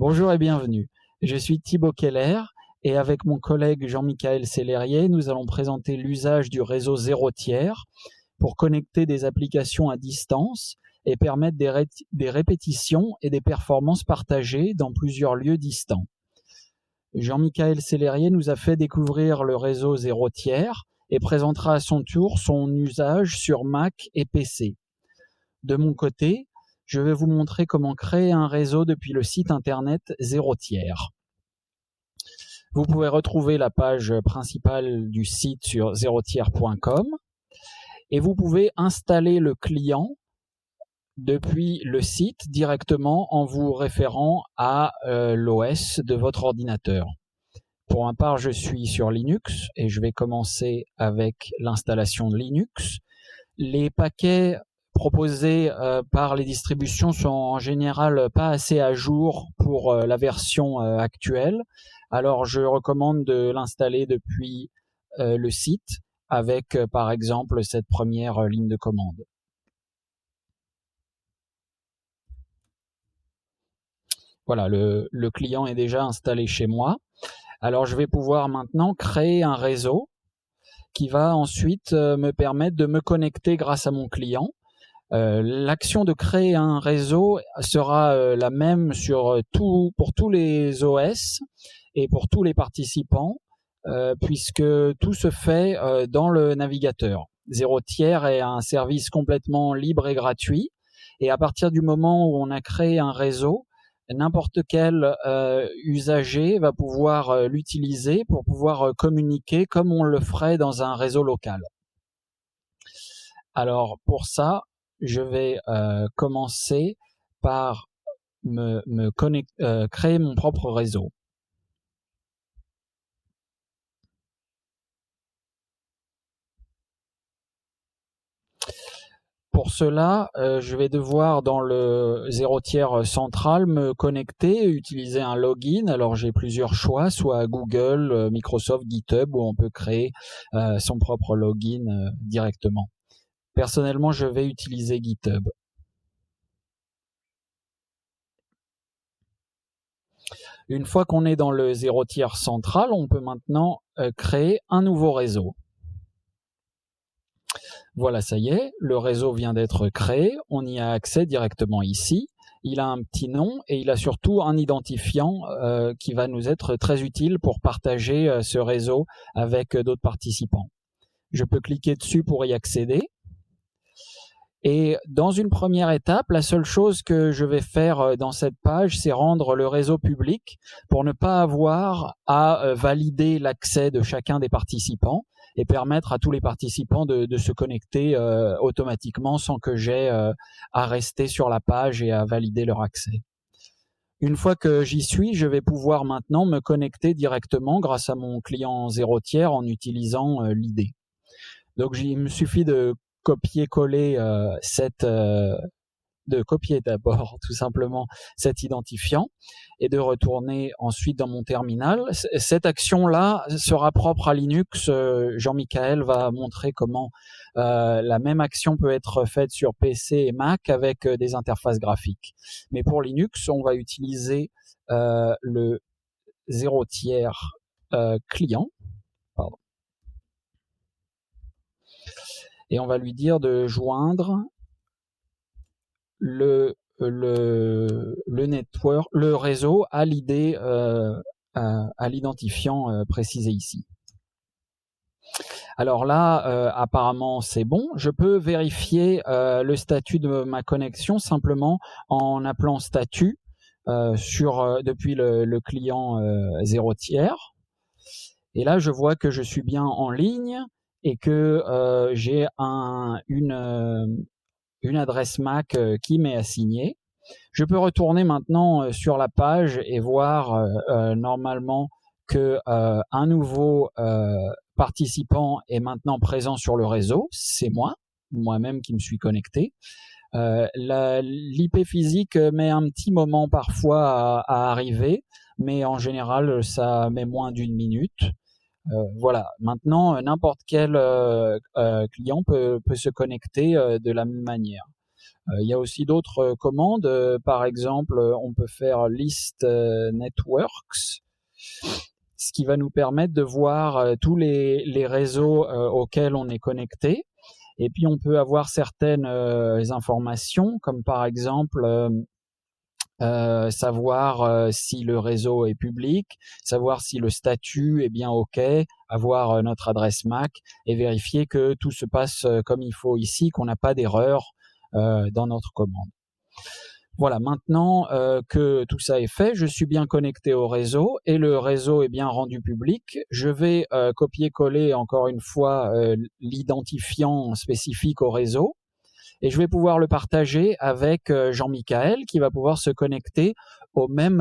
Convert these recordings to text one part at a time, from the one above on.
Bonjour et bienvenue. Je suis Thibaut Keller et avec mon collègue Jean-Michaël Sellerier, nous allons présenter l'usage du réseau zéro tiers pour connecter des applications à distance et permettre des répétitions et des performances partagées dans plusieurs lieux distants. Jean-Michaël Sellerier nous a fait découvrir le réseau zéro tiers et présentera à son tour son usage sur Mac et PC. De mon côté, je vais vous montrer comment créer un réseau depuis le site internet zéro tiers. Vous pouvez retrouver la page principale du site sur zerotiers.com et vous pouvez installer le client depuis le site directement en vous référant à l'OS de votre ordinateur. Pour ma part, je suis sur Linux et je vais commencer avec l'installation de Linux. Les paquets proposés par les distributions sont en général pas assez à jour pour la version actuelle. Alors, je recommande de l'installer depuis le site avec, par exemple, cette première ligne de commande. Voilà, le client est déjà installé chez moi. Alors, je vais pouvoir maintenant créer un réseau qui va ensuite me permettre de me connecter grâce à mon client. L'action de créer un réseau sera la même pour tous les OS et pour tous les participants, puisque tout se fait dans le navigateur. Zéro tiers est un service complètement libre et gratuit, et à partir du moment où on a créé un réseau, n'importe quel usager va pouvoir l'utiliser pour pouvoir communiquer comme on le ferait dans un réseau local. Alors pour ça, je vais commencer par créer mon propre réseau. Pour cela, je vais devoir dans le zéro tiers central me connecter, utiliser un login. Alors j'ai plusieurs choix, soit Google, Microsoft, GitHub, où on peut créer son propre login directement. Personnellement, je vais utiliser GitHub. Une fois qu'on est dans le zéro tiers central, on peut maintenant créer un nouveau réseau. Voilà, ça y est, le réseau vient d'être créé, on y a accès directement ici. Il a un petit nom et il a surtout un identifiant qui va nous être très utile pour partager ce réseau avec d'autres participants. Je peux cliquer dessus pour y accéder. Et dans une première étape, la seule chose que je vais faire dans cette page, c'est rendre le réseau public pour ne pas avoir à valider l'accès de chacun des participants et permettre à tous les participants de se connecter automatiquement sans que j'aie à rester sur la page et à valider leur accès. Une fois que j'y suis, je vais pouvoir maintenant me connecter directement grâce à mon client zéro tiers en utilisant l'ID. Donc il me suffit de copier-coller de copier d'abord tout simplement cet identifiant et de retourner ensuite dans mon terminal. Cette action-là sera propre à Linux. Jean-Michaël va montrer comment la même action peut être faite sur PC et Mac avec des interfaces graphiques. Mais pour Linux, on va utiliser le zéro tiers client. Pardon. Et on va lui dire de joindre le network, le réseau à l'ID, à l'identifiant précisé ici. Alors là, apparemment c'est bon. Je peux vérifier le statut de ma connexion simplement en appelant statut depuis le client zéro tiers. Et là, je vois que je suis bien en ligne et que j'ai une adresse Mac qui m'est assignée. Je peux retourner maintenant sur la page et voir normalement que un nouveau participant est maintenant présent sur le réseau. C'est moi-même qui me suis connecté. L'IP physique met un petit moment parfois à arriver, mais en général, ça met moins d'une minute. Voilà. Maintenant, n'importe quel client peut se connecter de la même manière. Il y a aussi d'autres commandes. Par exemple, on peut faire list networks, ce qui va nous permettre de voir tous les réseaux auxquels on est connecté. Et puis, on peut avoir certaines informations, comme par exemple savoir si le réseau est public, savoir si le statut est bien OK, avoir notre adresse MAC et vérifier que tout se passe comme il faut ici, qu'on n'a pas d'erreur dans notre commande. Voilà, maintenant que tout ça est fait, je suis bien connecté au réseau et le réseau est bien rendu public. Je vais copier-coller encore une fois l'identifiant spécifique au réseau et je vais pouvoir le partager avec Jean-Michael qui va pouvoir se connecter au même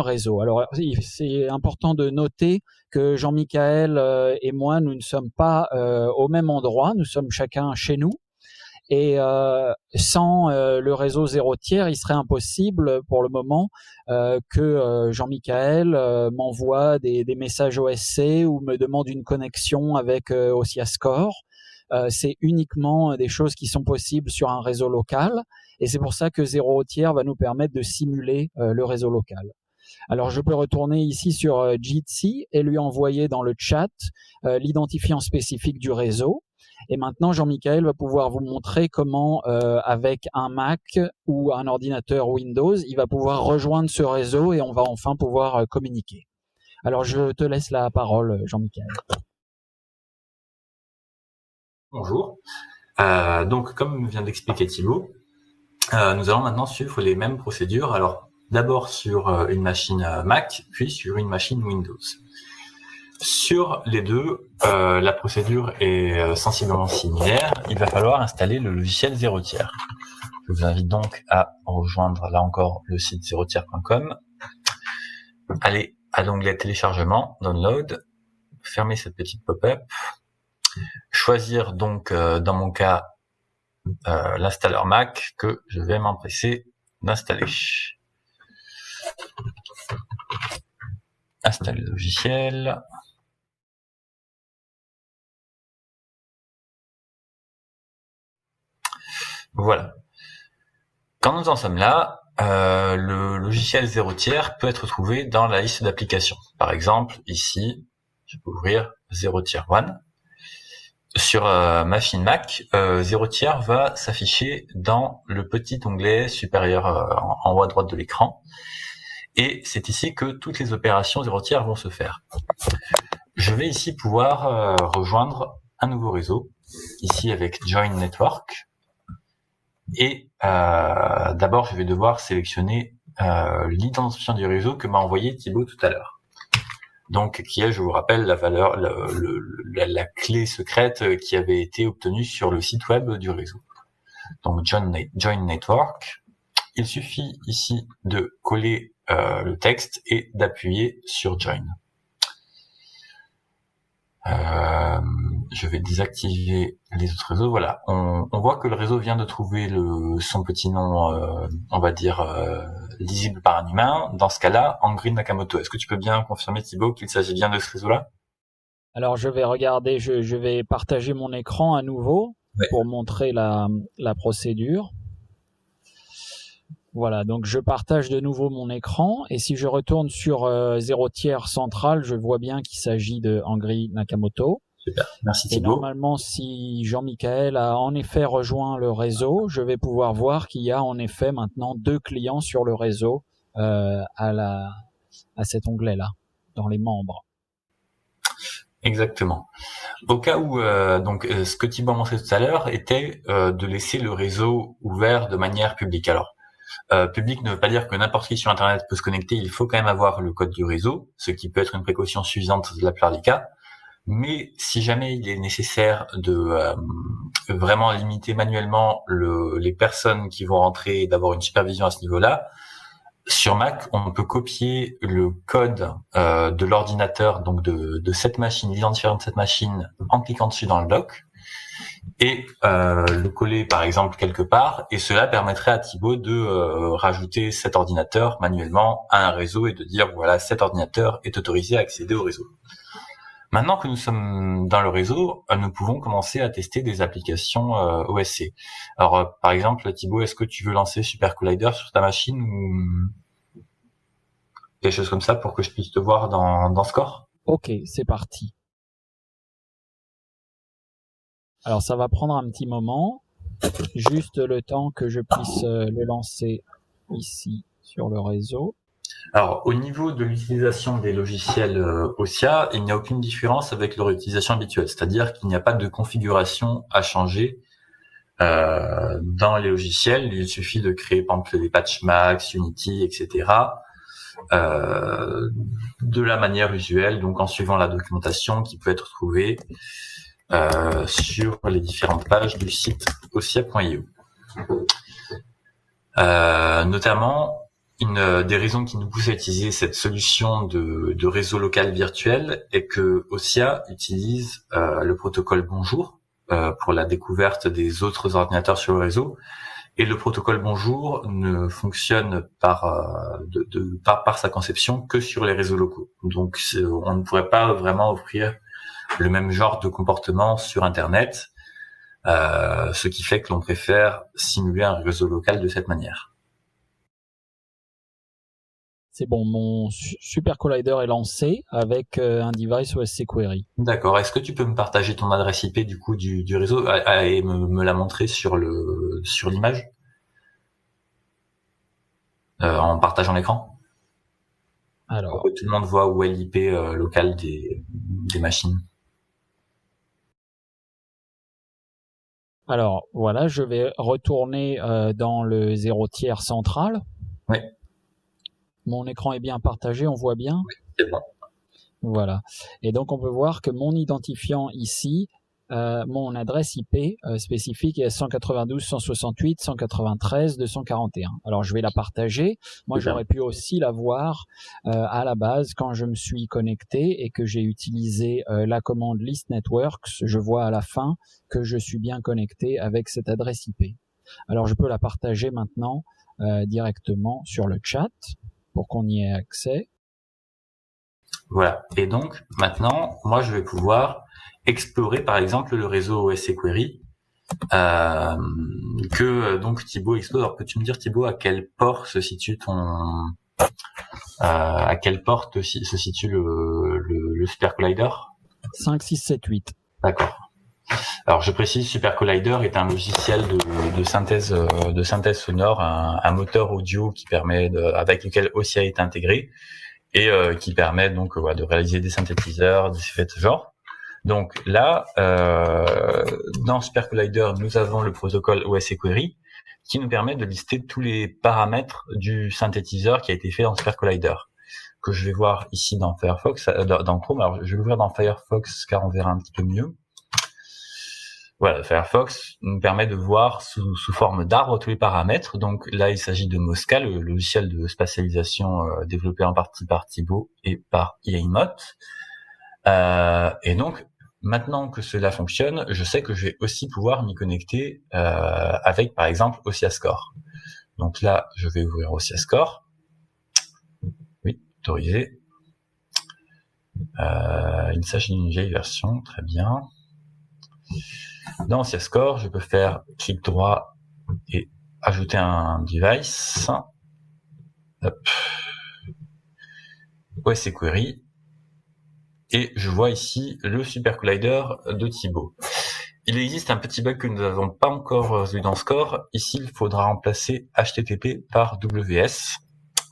réseau. Alors, c'est important de noter que Jean-Michael et moi, nous ne sommes pas au même endroit, nous sommes chacun chez nous. Et sans le réseau zéro tiers, il serait impossible pour le moment que Jean-Michael m'envoie des messages OSC ou me demande une connexion avec OSIascore. C'est uniquement des choses qui sont possibles sur un réseau local. Et c'est pour ça que zéro tiers va nous permettre de simuler le réseau local. Alors, je peux retourner ici sur Jitsi et lui envoyer dans le chat l'identifiant spécifique du réseau. Et maintenant, Jean-Michael va pouvoir vous montrer comment, avec un Mac ou un ordinateur Windows, il va pouvoir rejoindre ce réseau et on va enfin pouvoir communiquer. Alors, je te laisse la parole, Jean-Michael. Bonjour. Donc, comme vient d'expliquer Thibaut, nous allons maintenant suivre les mêmes procédures. Alors, d'abord sur une machine Mac, puis sur une machine Windows. Sur les deux, la procédure est sensiblement similaire. Il va falloir installer le logiciel zéro tiers. Je vous invite donc à rejoindre, là encore, le site zerotiers.com. Allez à l'onglet téléchargement, download, fermez cette petite pop-up, choisir donc, dans mon cas, l'installeur Mac que je vais m'empresser d'installer. Installer le logiciel. Voilà. Quand nous en sommes là, le logiciel zéro tiers peut être trouvé dans la liste d'applications. Par exemple, ici, je peux ouvrir zéro tiers one. Sur machine Mac, zéro tiers va s'afficher dans le petit onglet supérieur en haut à droite de l'écran. Et c'est ici que toutes les opérations zéro tiers vont se faire. Je vais ici pouvoir rejoindre un nouveau réseau, ici avec Join Network. Et d'abord, je vais devoir sélectionner l'identifiant du réseau que m'a envoyé Thibaut tout à l'heure. Donc, qui est, je vous rappelle, la valeur, la clé secrète qui avait été obtenue sur le site web du réseau. Donc, Join Network. Il suffit ici de coller le texte et d'appuyer sur Join. Je vais désactiver les autres réseaux. Voilà, on voit que le réseau vient de trouver son petit nom, on va dire, lisible par un humain. Dans ce cas-là, Angry Nakamoto. Est-ce que tu peux bien confirmer, Thibaut, qu'il s'agit bien de ce réseau-là? Alors, je vais regarder, je vais partager mon écran à nouveau pour montrer la procédure. Voilà, donc je partage de nouveau mon écran et si je retourne sur zéro tiers central, je vois bien qu'il s'agit de Angry Nakamoto. Super, merci Thibaut. Et normalement, si Jean-Michael a en effet rejoint le réseau, je vais pouvoir voir qu'il y a en effet maintenant 2 clients sur le réseau à cet onglet-là, dans les membres. Exactement. Au cas où, ce que Thibaut a montré tout à l'heure était de laisser le réseau ouvert de manière publique. Alors, public ne veut pas dire que n'importe qui sur Internet peut se connecter. Il faut quand même avoir le code du réseau, ce qui peut être une précaution suffisante de la plupart des cas. Mais si jamais il est nécessaire de vraiment limiter manuellement les personnes qui vont rentrer et d'avoir une supervision à ce niveau-là, sur Mac, on peut copier le code de l'ordinateur, donc de cette machine, l'identifiant de cette machine, en cliquant dessus dans le doc, et le coller par exemple quelque part, et cela permettrait à Thibaut de rajouter cet ordinateur manuellement à un réseau et de dire voilà, cet ordinateur est autorisé à accéder au réseau. Maintenant que nous sommes dans le réseau, nous pouvons commencer à tester des applications OSC. Alors, par exemple, Thibaut, est-ce que tu veux lancer Super Collider sur ta machine ou quelque chose comme ça pour que je puisse te voir dans Score? Ok, c'est parti. Alors, ça va prendre un petit moment, juste le temps que je puisse le lancer ici sur le réseau. Alors, au niveau de l'utilisation des logiciels OSIA, il n'y a aucune différence avec leur utilisation habituelle. C'est-à-dire qu'il n'y a pas de configuration à changer dans les logiciels. Il suffit de créer, par exemple, des patch max, Unity, etc. De la manière usuelle, donc en suivant la documentation qui peut être trouvée sur les différentes pages du site osia.io. Notamment, une des raisons qui nous pousse à utiliser cette solution de réseau local virtuel est que OSIA utilise le protocole Bonjour pour la découverte des autres ordinateurs sur le réseau, et le protocole Bonjour ne fonctionne par sa conception que sur les réseaux locaux. Donc on ne pourrait pas vraiment offrir le même genre de comportement sur Internet, ce qui fait que l'on préfère simuler un réseau local de cette manière. C'est bon, mon Super Collider est lancé avec un device OSC Query. D'accord. Est-ce que tu peux me partager ton adresse IP du coup du réseau et me la montrer sur l'image en partageant l'écran? Alors, pour que tout le monde voit où est l'IP locale des machines. Alors voilà, je vais retourner dans le 0 tiers central. Oui. Mon écran est bien partagé, on voit bien. Oui, c'est bon. Voilà. Et donc on peut voir que mon identifiant ici, mon adresse IP spécifique est 192.168.193.241. Alors je vais la partager. Moi j'aurais pu aussi la voir à la base quand je me suis connecté et que j'ai utilisé la commande list networks. Je vois à la fin que je suis bien connecté avec cette adresse IP. Alors je peux la partager maintenant directement sur le chat pour qu'on y ait accès. Voilà. Et donc, maintenant, moi, je vais pouvoir explorer, par exemple, le réseau OSC Query, que, donc, Thibaut explore. Alors, peux-tu me dire, Thibaut, à quel port se situe à quelle porte se situe le Super Collider? 5, 6, 7, 8. D'accord. Alors, je précise, Super Collider est un logiciel de synthèse sonore, un moteur audio qui permet avec lequel OSIA est intégré, et qui permet donc de réaliser des synthétiseurs, des effets de ce genre. Donc là, dans Super Collider, nous avons le protocole OSC Query qui nous permet de lister tous les paramètres du synthétiseur qui a été fait dans Super Collider, que je vais voir ici dans Firefox, dans Chrome. Alors je vais l'ouvrir dans Firefox car on verra un petit peu mieux. Voilà, Firefox nous permet de voir sous forme d'arbre tous les paramètres. Donc là, il s'agit de Mosca, le logiciel de spatialisation développé en partie par Thibaut et par Iaimot. Et donc, maintenant que cela fonctionne, je sais que je vais aussi pouvoir m'y connecter avec, par exemple, OSIAScore. Donc là, je vais ouvrir OSIAScore. Oui, autorisé. Il s'agit d'une vieille version, très bien. Dans OSIAScore, je peux faire clic droit et ajouter un device. Hop. OSC Query. Et je vois ici le Super Collider de Thibaut. Il existe un petit bug que nous n'avons pas encore résolu dans Score. Ici, il faudra remplacer HTTP par WS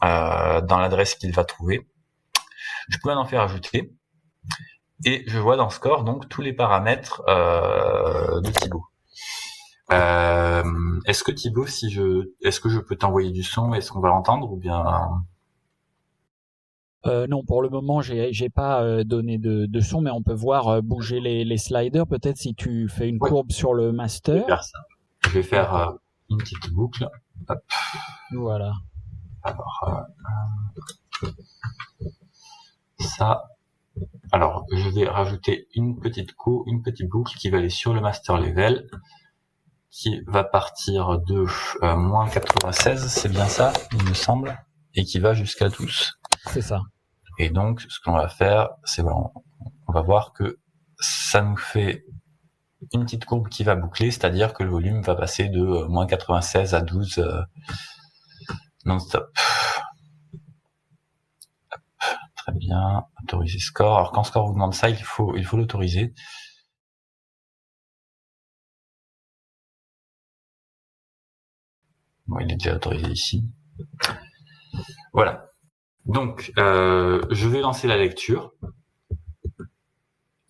dans l'adresse qu'il va trouver. Je peux maintenant faire ajouter. Et je vois dans Score donc tous les paramètres de Thibaut. Est-ce que Thibaut, est-ce que je peux t'envoyer du son? Est-ce qu'on va l'entendre ou bien? Non, pour le moment, j'ai pas donné de son, mais on peut voir bouger les sliders. Peut-être si tu fais une courbe sur le master. Je vais faire ça. Je vais faire une petite boucle. Hop. Voilà. Alors, ça. Alors, je vais rajouter une petite boucle qui va aller sur le master level, qui va partir de moins 96, c'est bien ça, il me semble, et qui va jusqu'à 12. C'est ça. Et donc, ce qu'on va faire, c'est on on va voir que ça nous fait une petite courbe qui va boucler, c'est-à-dire que le volume va passer de moins 96 à 12 non-stop. Très bien, autoriser score. Alors quand score vous demande ça, il faut l'autoriser. Bon, il est déjà autorisé ici. Voilà. Donc, je vais lancer la lecture.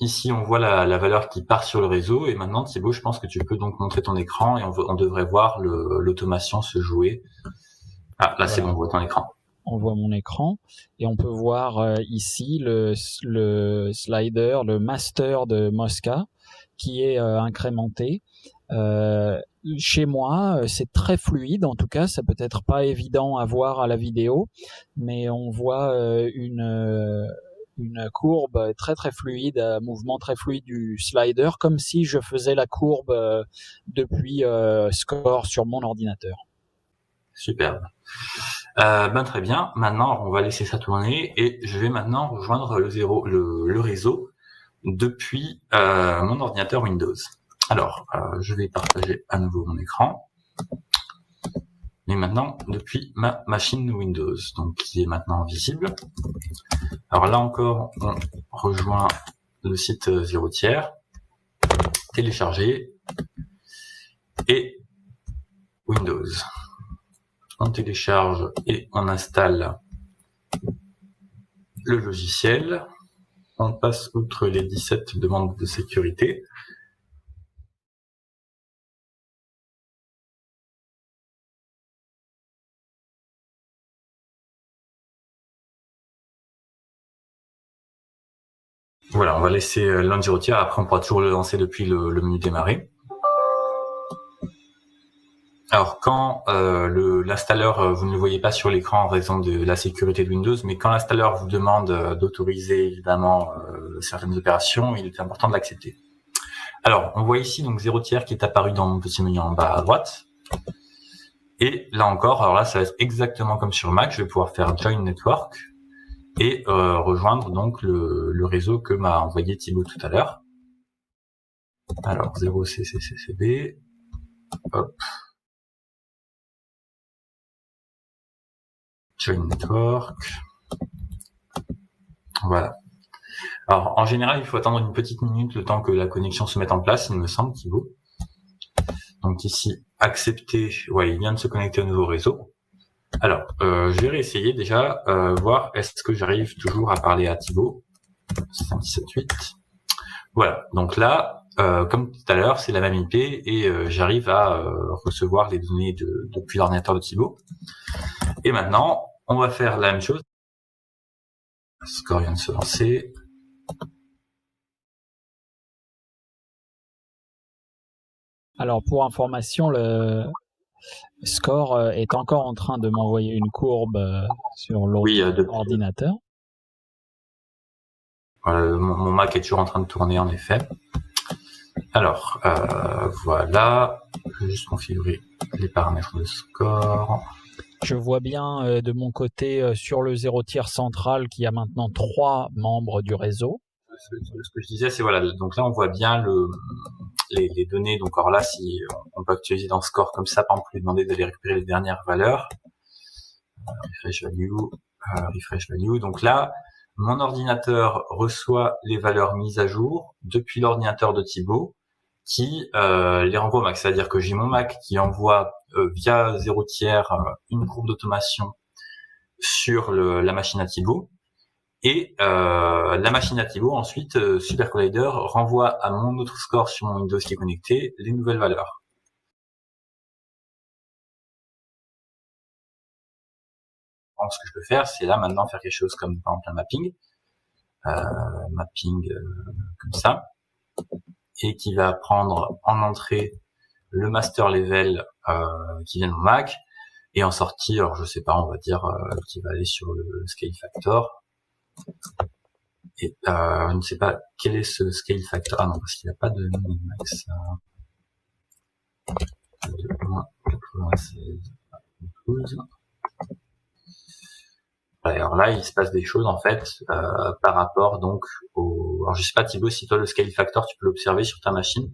Ici, on voit la valeur qui part sur le réseau. Et maintenant, Thibaut, je pense que tu peux donc montrer ton écran et on devrait voir l'automation se jouer. Ah, là, c'est bon, on voit ton écran. On voit mon écran et on peut voir ici le slider, le master de Mosca qui est incrémenté. Chez moi, c'est très fluide. En tout cas, ça peut être pas évident à voir à la vidéo, mais on voit une courbe très très fluide, un mouvement très fluide du slider, comme si je faisais la courbe depuis Score sur mon ordinateur. Superbe. Très bien. Maintenant, on va laisser ça tourner et je vais maintenant rejoindre le réseau depuis mon ordinateur Windows. Alors, je vais partager à nouveau mon écran. Mais maintenant, depuis ma machine Windows, donc qui est maintenant visible. Alors là encore, on rejoint le site 0 tiers, télécharger et Windows. On télécharge et on installe le logiciel. On passe outre les 17 demandes de sécurité. Voilà, on va laisser l'un 0 tiers. Après, on pourra toujours le lancer depuis le menu démarrer. Alors, quand l'installeur, vous ne le voyez pas sur l'écran en raison de la sécurité de Windows, mais quand l'installeur vous demande d'autoriser évidemment certaines opérations, il est important de l'accepter. Alors, on voit ici donc 0 tiers qui est apparu dans mon petit menu en bas à droite. Et là encore, alors là, ça va être exactement comme sur Mac. Je vais pouvoir faire Join Network et rejoindre donc le réseau que m'a envoyé Thibaut tout à l'heure. Alors 0 CCCB. Hop. Join Network. Voilà. Alors en général, il faut attendre une petite minute le temps que la connexion se mette en place, il me semble, Thibaut. Donc ici, accepter. Ouais, il vient de se connecter au nouveau réseau. Alors, je vais réessayer déjà, voir est-ce que j'arrive toujours à parler à Thibaut. 578. Voilà. Donc là, comme tout à l'heure, c'est la même IP et j'arrive à recevoir les données depuis l'ordinateur de Thibaut. Et maintenant, on va faire la même chose. Le score vient de se lancer. Alors, pour information, le Score est encore en train de m'envoyer une courbe sur l'autre ordinateur. Mon Mac est toujours en train de tourner, en effet. Alors, voilà. Je vais juste configurer les paramètres de Score. Je vois bien de mon côté sur le 0 tiers central qu'il y a maintenant 3 membres du réseau. Ce que je disais, c'est voilà. Donc là, on voit bien les données. Donc alors là, si on peut actualiser dans Score comme ça, par exemple, lui demander d'aller récupérer les dernières valeurs. Refresh value. Donc là, mon ordinateur reçoit les valeurs mises à jour depuis l'ordinateur de Thibaut qui les renvoie au Mac. C'est-à-dire que j'ai mon Mac qui envoie via 0 tiers une courbe d'automation sur la machine à Thibaut. Et la machine à Thibaut, ensuite, Super Collider renvoie à mon autre score sur mon Windows qui est connecté les nouvelles valeurs. Donc, ce que je peux faire, c'est là maintenant faire quelque chose comme par exemple un mapping comme ça, et qui va prendre en entrée le master level qui vient de mon Mac, et en sortie, alors je sais pas, on va dire qui va aller sur le scale factor. Et je ne sais pas quel est ce scale factor. Ah non, parce qu'il n'y a pas de min-max. Alors là, il se passe des choses en fait par rapport donc au. Alors je sais pas Thibaut, si toi le scale factor tu peux l'observer sur ta machine.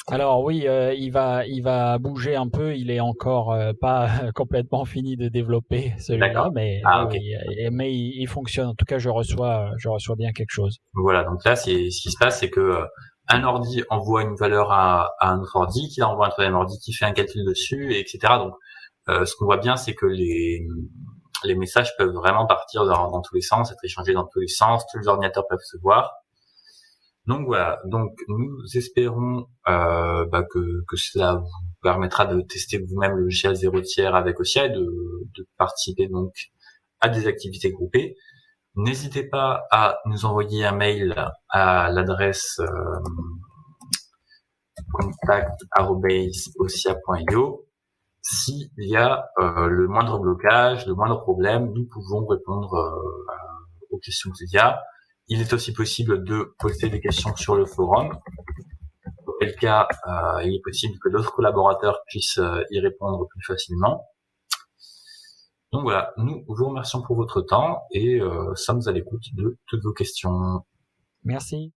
Alors oui, il va bouger un peu. Il est encore pas complètement fini de développer celui-là, mais okay. mais il fonctionne. En tout cas, je reçois bien quelque chose. Voilà, donc là, ce qui se passe, c'est que un ordi envoie une valeur à un autre ordi, qui envoie un troisième ordi, qui fait un calcul dessus, etc. Donc, ce qu'on voit bien, c'est que les messages peuvent vraiment partir dans tous les sens, être échangés dans tous les sens, tous les ordinateurs peuvent se voir. Donc voilà, donc nous espérons que cela vous permettra de tester vous-même le logiciel 0 tiers avec OSIA et de participer donc à des activités groupées. N'hésitez pas à nous envoyer un mail à l'adresse contact@osia.io. S'il y a le moindre blocage, le moindre problème, nous pouvons répondre aux questions qu'il y a. Il est aussi possible de poster des questions sur le forum. Dans quel cas, il est possible que d'autres collaborateurs puissent y répondre plus facilement. Donc voilà, nous vous remercions pour votre temps et sommes à l'écoute de toutes vos questions. Merci.